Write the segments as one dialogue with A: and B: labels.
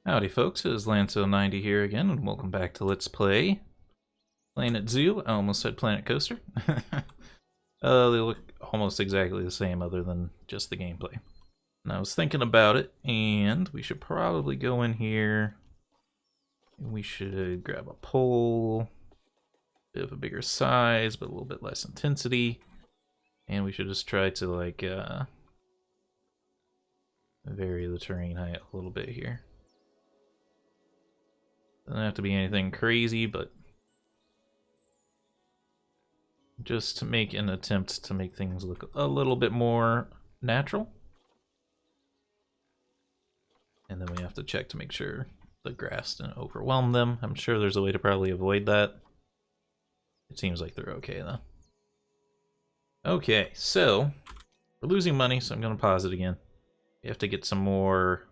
A: Howdy folks, it is Lanso90 here again, and welcome back to Let's Play Planet Zoo. I almost said Planet Coaster. They look almost exactly the same other than just the gameplay. And I was thinking about it, and we should probably go in here. And we should grab a pole, bit of a bigger size, but a little bit less intensity. And we should just try to like vary the terrain height a little bit here. Doesn't have to be anything crazy, but just to make an attempt to make things look a little bit more natural. And then we have to check to make sure the grass didn't overwhelm them. I'm sure there's a way to probably avoid that. It seems like they're okay though. Okay, so we're losing money, so I'm going to pause it again. We have to get some more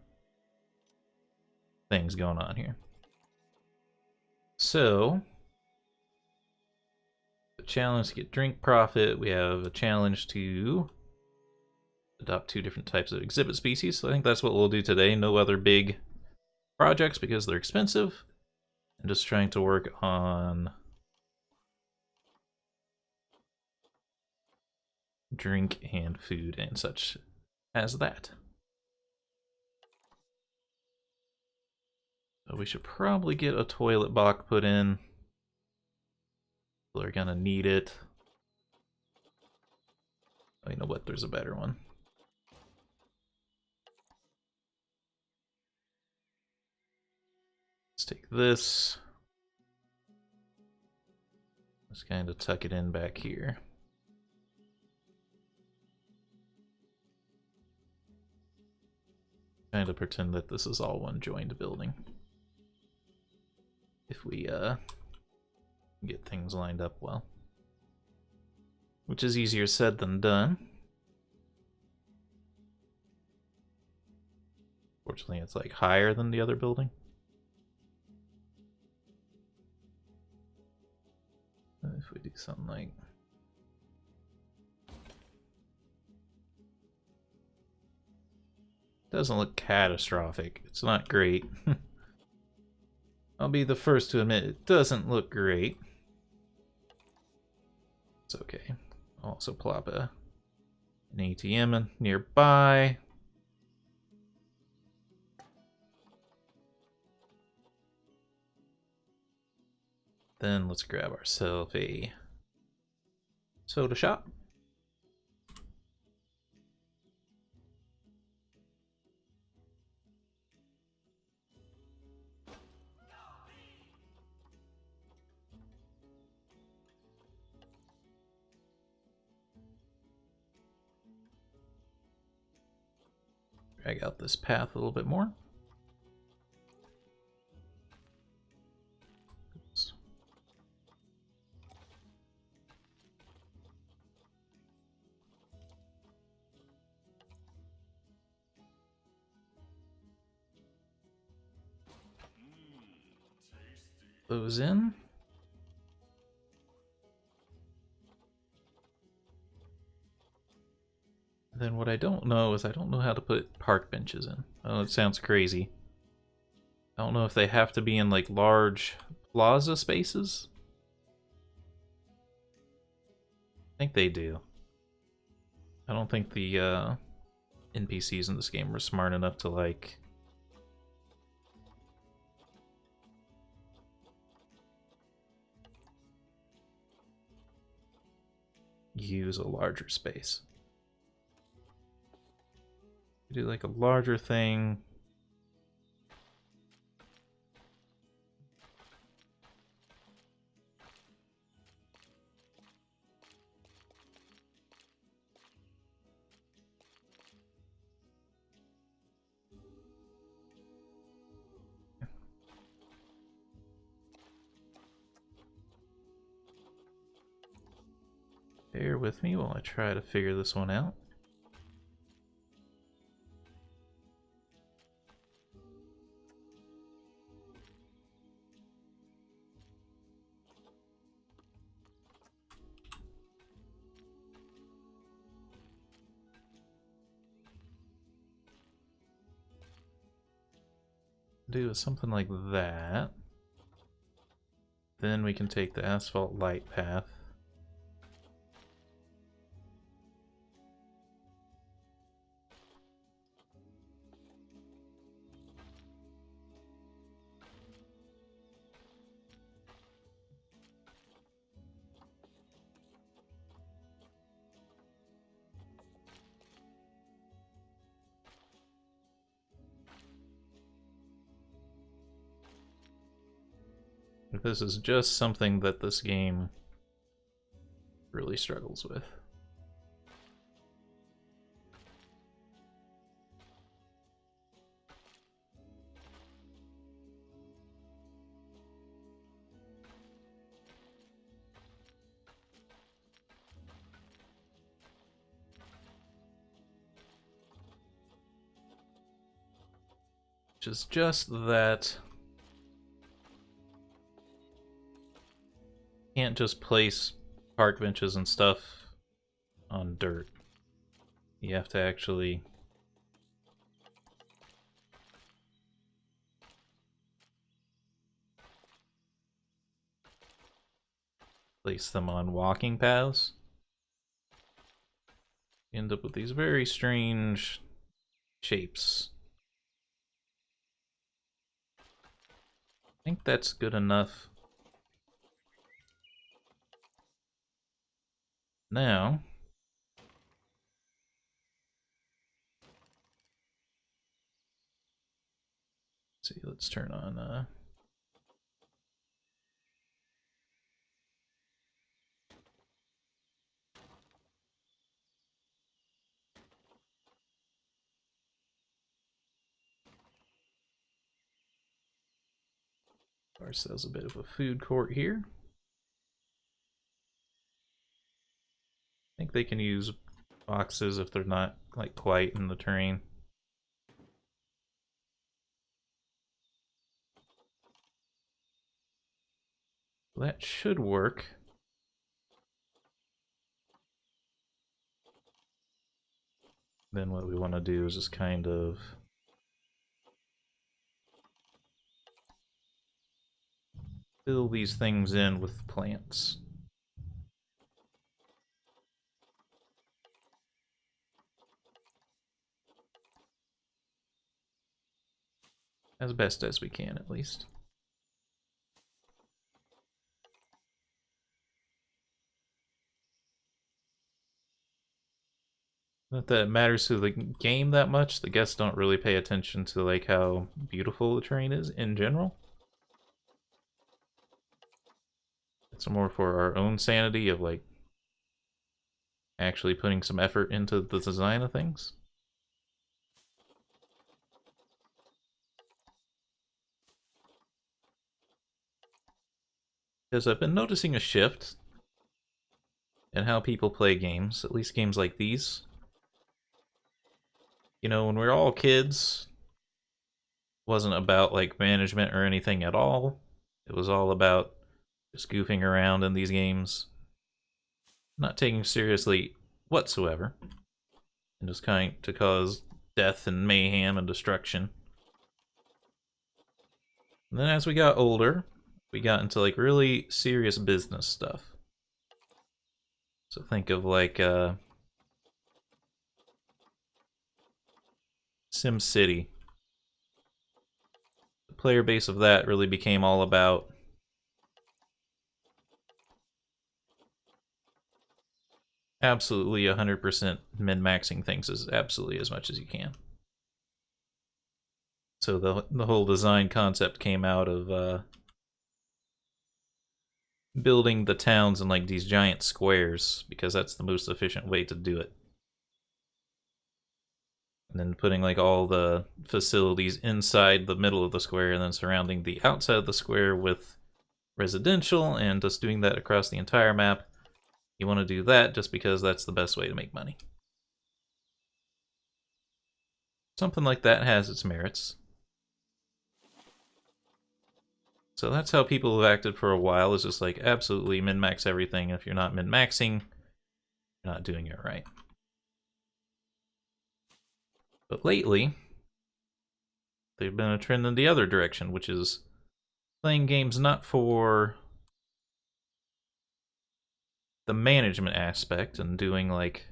A: things going on here. So, the challenge to get drink profit, we have a challenge to adopt 2 different types of exhibit species. So I think that's what we'll do today. No other big projects because they're expensive. I'm just trying to work on drink and food and such as that. So we should probably get a toilet block put in. People are gonna need it. Oh, you know what? There's a better one. Let's take this. Let's kind of tuck it in back here. Kind of pretend that this is all one joined building. If we get things lined up well. Which is easier said than done. Fortunately, it's like higher than the other building. If we do something like... Doesn't look catastrophic. It's not great. I'll be the first to admit it doesn't look great. It's okay. I'll also plop an ATM in nearby. Then let's grab ourselves a soda shop. Drag out this path a little bit more. Oops. Those in. Then what I don't know is I don't know how to put park benches in. Oh, it sounds crazy. I don't know if they have to be in like large plaza spaces. I think they do. I don't think the NPCs in this game were smart enough to like use a larger space. Do like a larger thing. Bear with me while I try to figure this one out. do something like that. Then we can take the asphalt light path. This is just something that this game really struggles with. Which is just that can't just place park benches and stuff on dirt. You have to actually place them on walking paths. You end up with these very strange shapes. I think that's good enough. Now, let's see, let's turn on of course, there's a bit of a food court here. I think they can use boxes if they're not like quite in the terrain. That should work. Then what we want to do is just kind of fill these things in with plants. As best as we can, at least. Not that it matters to the game that much. The guests don't really pay attention to like how beautiful the terrain is in general. It's more for our own sanity of like actually putting some effort into the design of things. Because I've been noticing a shift in how people play games, at least games like these. You know, when we were all kids, it wasn't about like management or anything at all. It was all about just goofing around in these games, not taking seriously whatsoever, and just kind to cause death and mayhem and destruction. And then as we got older, we got into like really serious business stuff. So think of like Sim City. The player base of that really became all about absolutely 100% min-maxing things as absolutely as much as you can. So the whole design concept came out of building the towns in like these giant squares because that's the most efficient way to do it. And then putting like all the facilities inside the middle of the square and then surrounding the outside of the square with residential and just doing that across the entire map. You want to do that just because that's the best way to make money. Something like that has its merits. So that's how people have acted for a while, is just like absolutely min-max everything. If you're not min-maxing, you're not doing it right. But lately, they've been a trend in the other direction, which is playing games not for the management aspect and doing like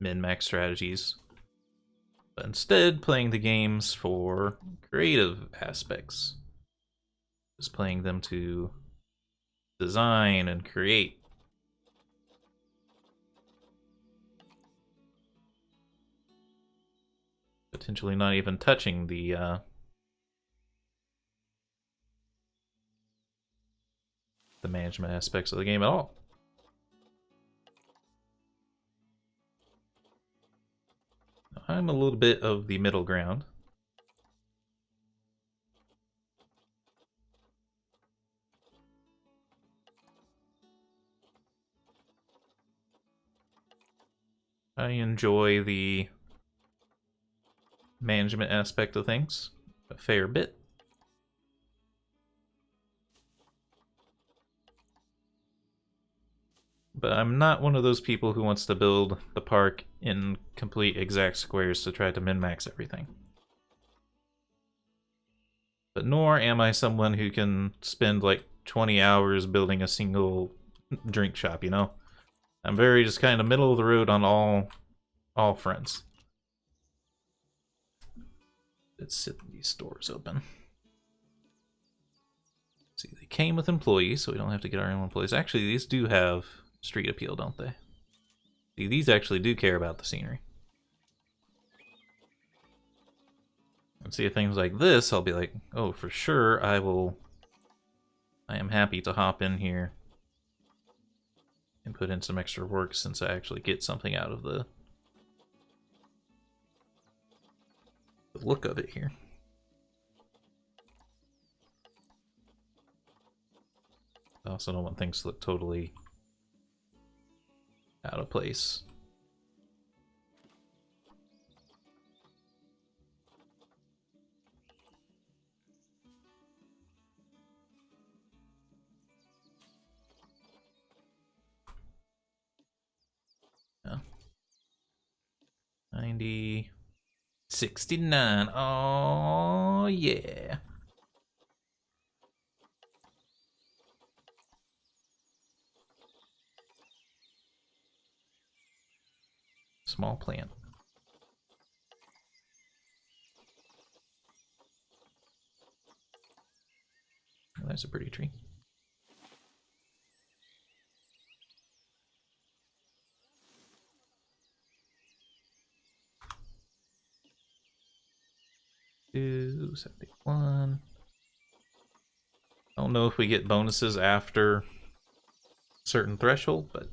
A: min-max strategies, but instead playing the games for creative aspects. Just playing them to design and create. Potentially not even touching the management aspects of the game at all. I'm a little bit of the middle ground. I enjoy the management aspect of things a fair bit. But I'm not one of those people who wants to build the park in complete exact squares to try to min-max everything. But nor am I someone who can spend like 20 hours building a single drink shop, you know? I'm very just kind of middle of the road on all fronts. Let's sit these stores open. See, they came with employees, so we don't have to get our own employees. Actually, these do have street appeal, don't they? See, these actually do care about the scenery. And see, things like this, I'll be like, oh, for sure, I am happy to hop in here and put in some extra work since I actually get something out of the look of it here. I also don't want things to look totally out of place. Yeah. 90, 69. Oh yeah. Small plant. Oh, that's a pretty tree. Two, 71. I don't know if we get bonuses after certain threshold, but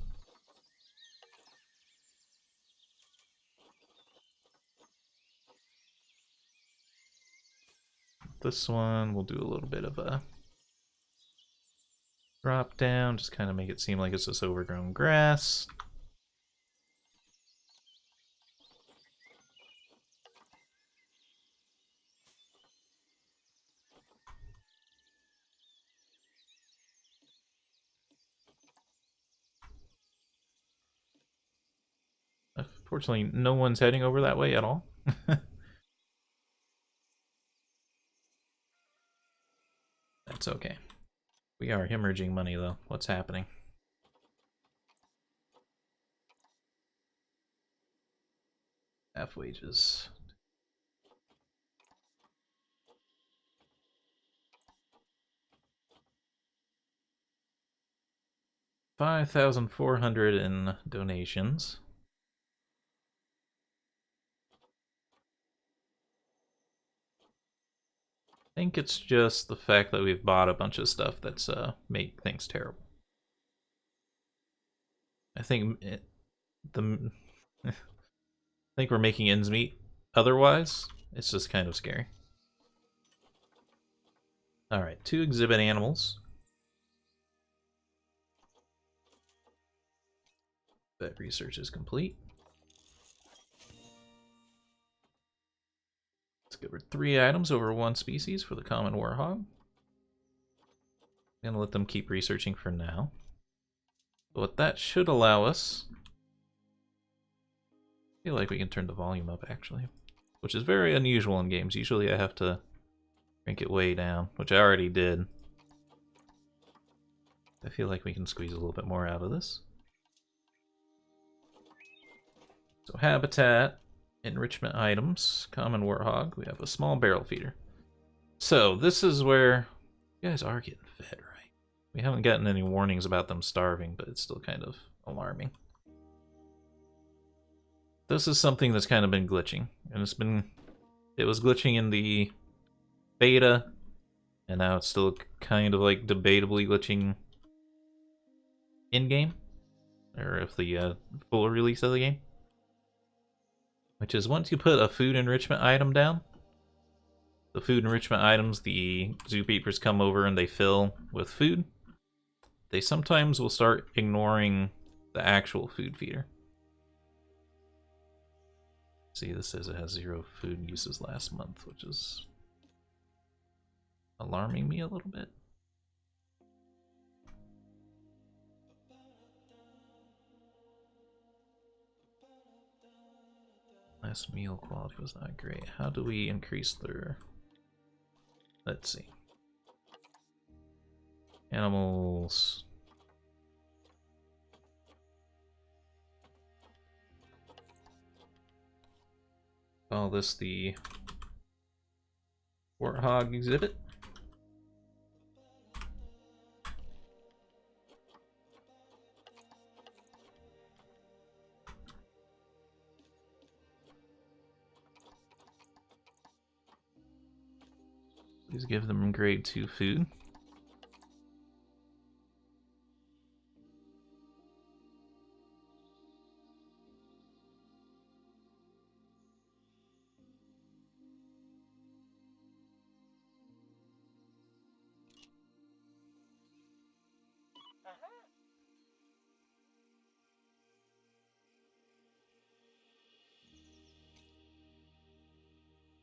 A: this one we'll do a little bit of a drop down, just kind of make it seem like it's this overgrown grass. Unfortunately, no one's heading over that way at all. That's okay. We are hemorrhaging money, though. What's happening? Half wages. $5,400 in donations. I think it's just the fact that we've bought a bunch of stuff that's made things terrible. I think I think we're making ends meet. Otherwise, it's just kind of scary. Alright, 2 exhibit animals. Vet research is complete. Discovered 3 items over 1 species for the common warhog. Gonna let them keep researching for now. But what that should allow us, I feel like we can turn the volume up actually. which is very unusual in games. Usually I have to crank it way down, which I already did. I feel like we can squeeze a little bit more out of this. So habitat, enrichment items, common warthog. We have a small barrel feeder. So this is where you guys are getting fed, right? We haven't gotten any warnings about them starving, but it's still kind of alarming. This is something that's kind of been glitching, and it was glitching in the beta, and now it's still kind of like debatably glitching in-game, or if the full release of the game. Which is once you put a food enrichment item down, the food enrichment items, the zoo peepers come over and they fill with food. They sometimes will start ignoring the actual food feeder. See, this says it has 0 food uses last month, which is alarming me a little bit. Last meal quality was not great. How do we increase their... Let's see. Animals. Call this the warthog exhibit. Please give them grade 2 food.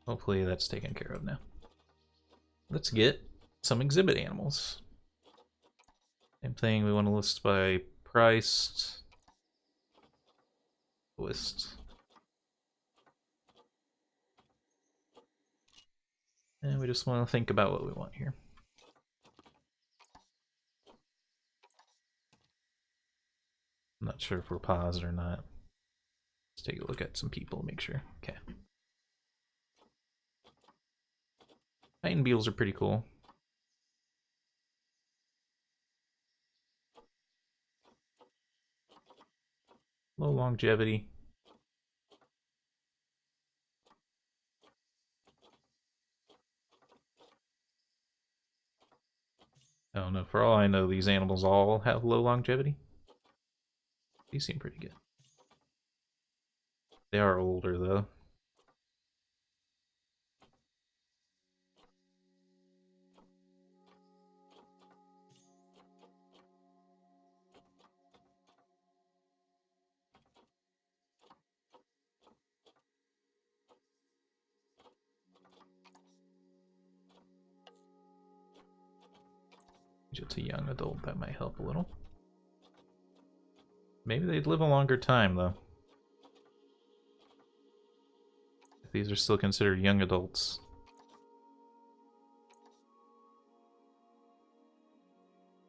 A: Hopefully that's taken care of now. Let's get some exhibit animals. Same thing, we want to list by priced. List. And we just want to think about what we want here. I'm not sure if we're paused or not. Let's take a look at some people, make sure. Okay. Titan beetles are pretty cool. Low longevity. I don't know, for all I know, these animals all have low longevity. These seem pretty good. They are older, though. Just a young adult, that might help a little. Maybe they'd live a longer time, though. If these are still considered young adults.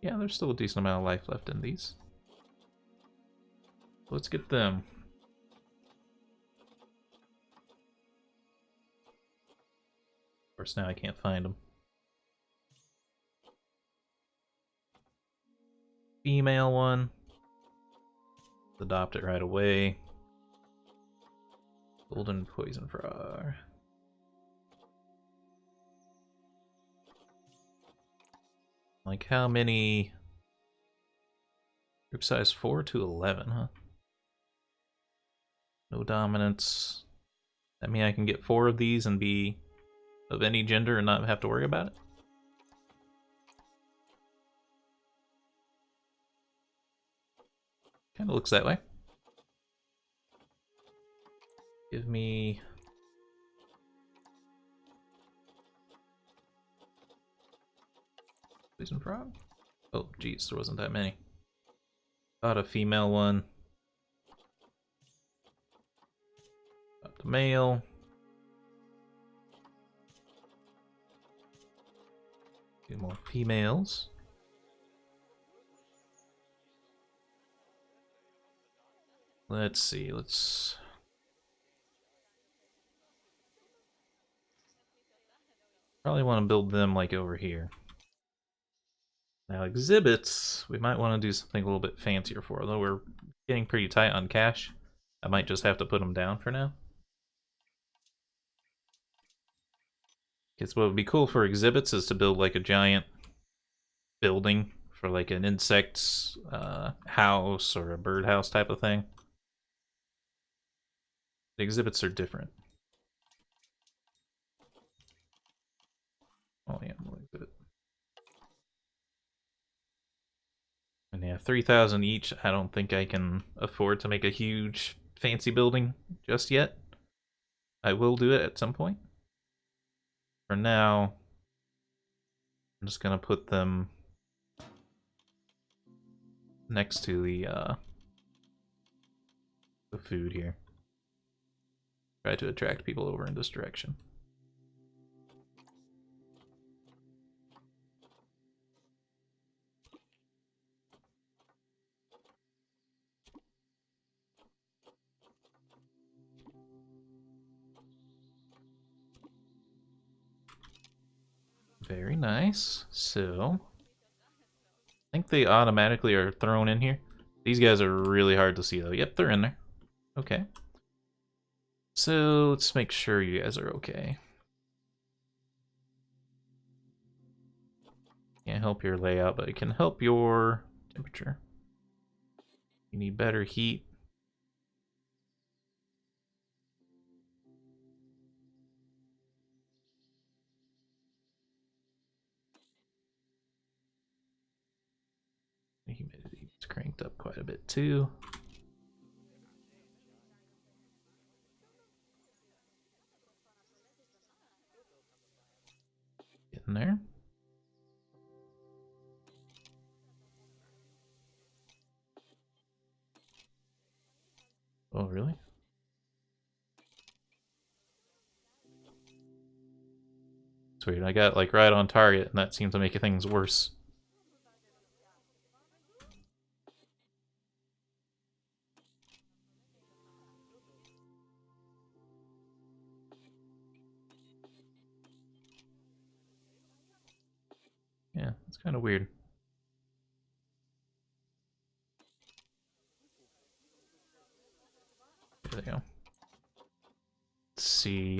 A: Yeah, there's still a decent amount of life left in these. Let's get them. Of course, now I can't find them. Female one. Adopt it right away. Golden poison frog. Like how many? Group size 4 to 11, huh? No dominance. That mean I can get 4 of these and be of any gender and not have to worry about it? Kind of looks that way. Give me... Poison frog? Oh, geez, there wasn't that many. Got a female one. Got the male. 2 more females. Let's see, let's... Probably want to build them like over here. Now exhibits, we might want to do something a little bit fancier for, although we're getting pretty tight on cash. I might just have to put them down for now. Because what would be cool for exhibits is to build like a giant building for like an insect's house or a birdhouse type of thing. The exhibits are different. Oh yeah, we'll exhibit. And yeah, 3,000 each. I don't think I can afford to make a huge fancy building just yet. I will do it at some point. For now, I'm just gonna put them next to the food here. Try to attract people over in this direction. Very nice. So, I think they automatically are thrown in here. These guys are really hard to see though. Yep, they're in there. Okay. So, let's make sure you guys are okay. Can't help your layout, but it can help your temperature. You need better heat. The humidity is cranked up quite a bit too. Getting there. Oh, really? It's weird. I got like right on target, and that seemed to make things worse. Yeah, it's kind of weird. There we go. Let's see,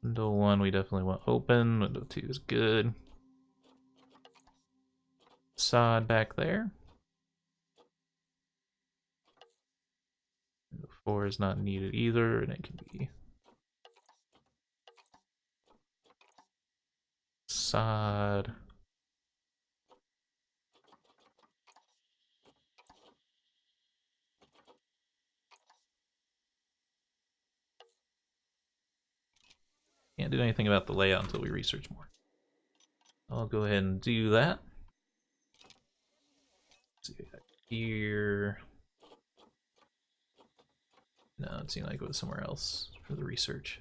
A: window 1 we definitely want open, window 2 is good. Sod back there. Window 4 is not needed either, and it can be sod. Can't do anything about the layout until we research more. I'll go ahead and do that. Let's see what we got here. No, it seemed like it was somewhere else for the research.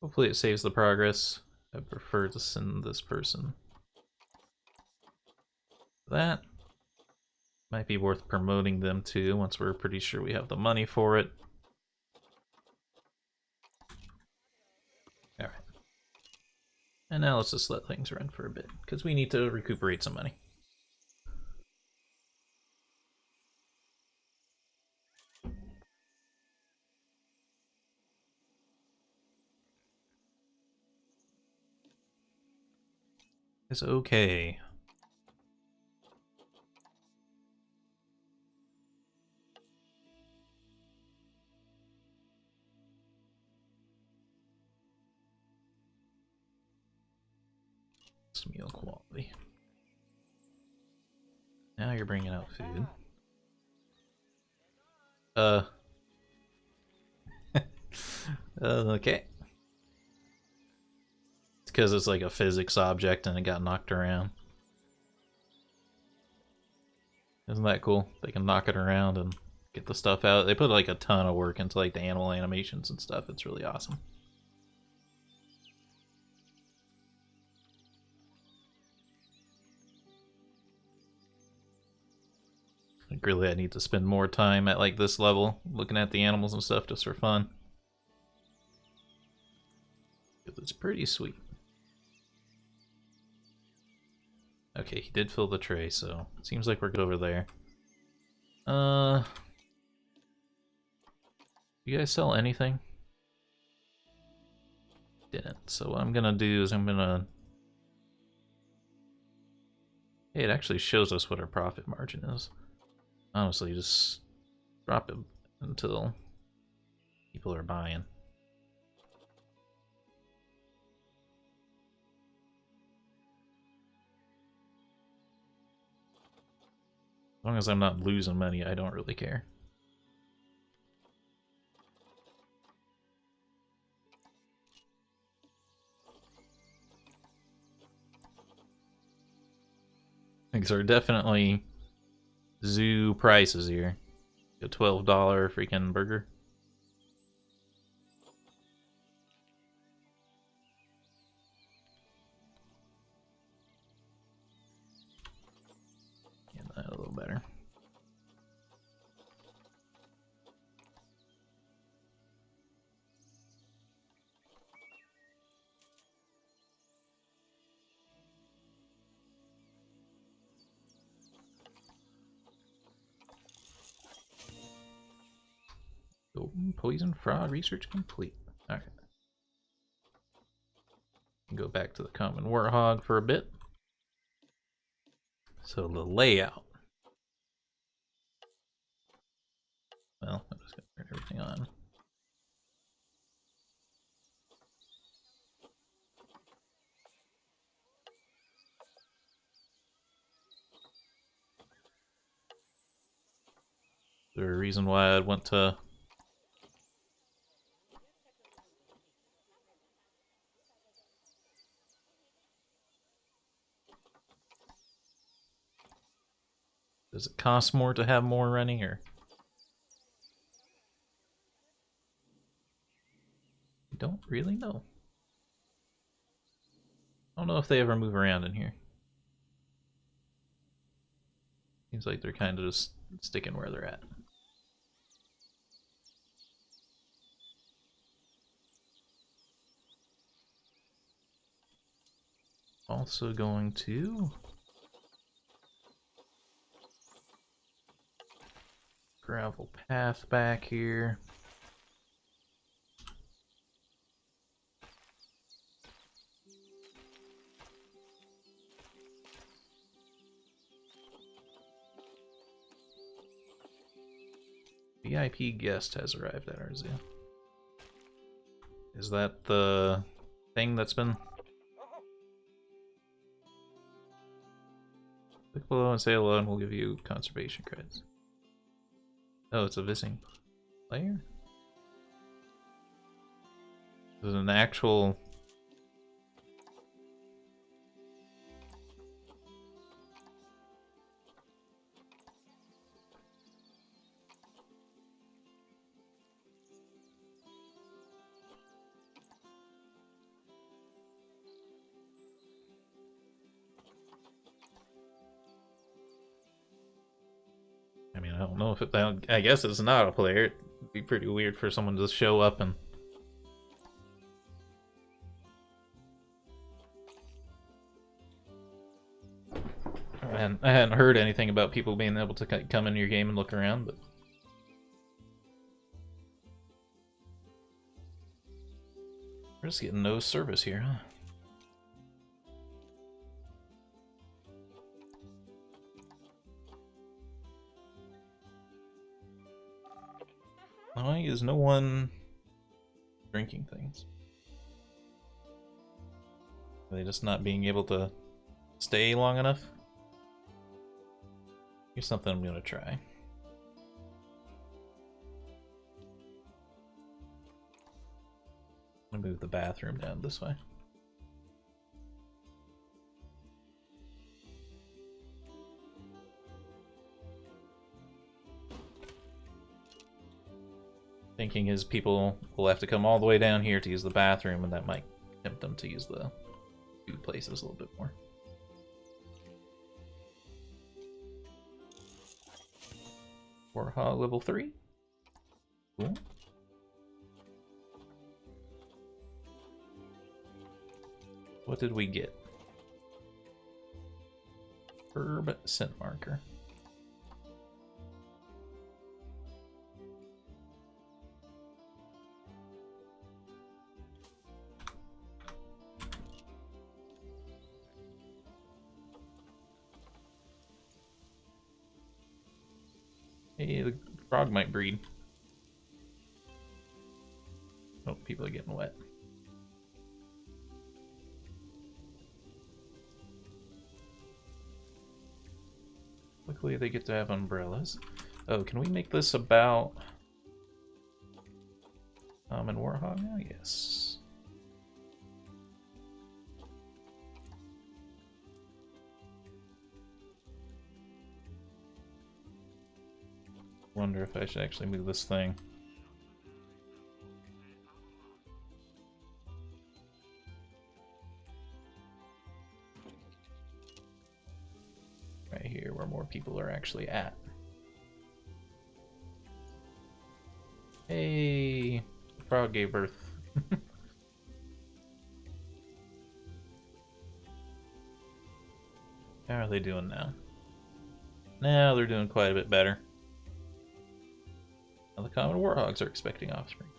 A: Hopefully it saves the progress. I prefer to send this person. That might be worth promoting them too once we're pretty sure we have the money for it. Alright. And now let's just let things run for a bit, because we need to recuperate some money. It's okay. It's meal quality. Now you're bringing out food. Okay. It's because it's like a physics object and it got knocked around. Isn't that cool? They can knock it around and get the stuff out. They put like a ton of work into like the animal animations and stuff. It's really awesome. Like really, I need to spend more time at like this level looking at the animals and stuff just for fun. It's pretty sweet. Okay, he did fill the tray, so it seems like we're good over there. You guys sell anything? Didn't. So what I'm gonna do is I'm gonna... Hey, it actually shows us what our profit margin is. Honestly, just drop it until people are buying. As long as I'm not losing money, I don't really care. These are definitely zoo prices here. A $12 freaking burger. Get that a little better. Golden poison fraud research complete. Okay. Go back to the common warthog for a bit. So the layout. Well, I'm just gonna turn everything on. Is there a reason why I'd want to... Does it cost more to have more running, or? I don't really know. I don't know if they ever move around in here. Seems like they're kind of just sticking where they're at. Also going to... gravel path back here. VIP guest has arrived at our zoo. Is that the thing that's been... Click below and say hello and we'll give you conservation credits. Oh, it's a visiting player? There's an actual... I mean, I don't know if it... I guess it's not a player. It'd be pretty weird for someone to show up and... I hadn't heard anything about people being able to come in your game and look around, but... We're just getting no service here, huh? Why is no one drinking things? Are they just not being able to stay long enough? Here's something I'm gonna try. I'm gonna move the bathroom down this way. Thinking is people will have to come all the way down here to use the bathroom, and that might tempt them to use the two places a little bit more. Warhog level 3. Cool. What did we get? Herb scent marker. Hey, the frog might breed. Oh, people are getting wet. Luckily, they get to have umbrellas. Oh, can we make this about and Warhog now? Yes. Wonder if I should actually move this thing. Right here, where more people are actually at. Hey, the frog gave birth. How are they doing now? Now they're doing quite a bit better. Now the common warhogs are expecting offspring.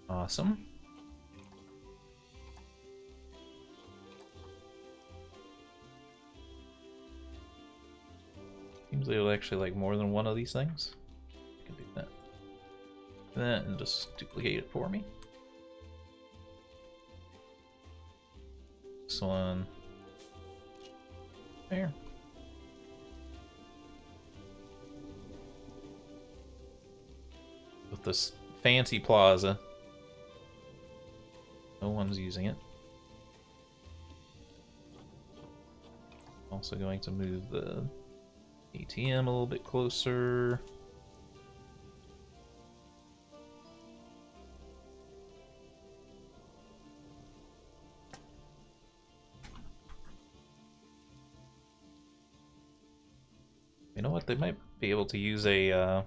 A: Awesome. Seems they would actually like more than one of these things. I can do that. That and just duplicate it for me. This one. There. With this fancy plaza. No one's using it. Also going to move the ATM a little bit closer. You know what? They might be able to use a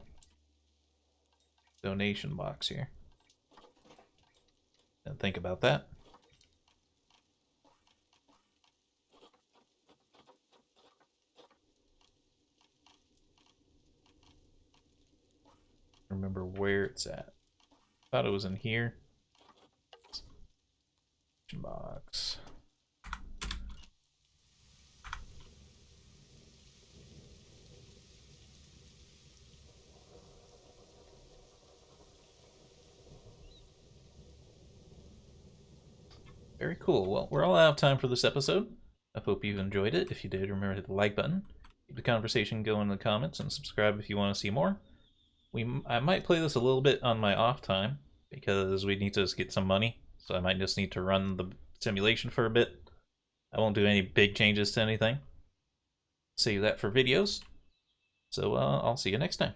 A: donation box here. Didn't think about that. Remember where it's at. Thought it was in here. Box. Very cool. Well, we're all out of time for this episode. I hope you enjoyed it. If you did, remember to hit the like button. Keep the conversation going in the comments, and subscribe if you want to see more. I might play this a little bit on my off time, because we need to get some money. So I might just need to run the simulation for a bit. I won't do any big changes to anything. Save that for videos. So I'll see you next time.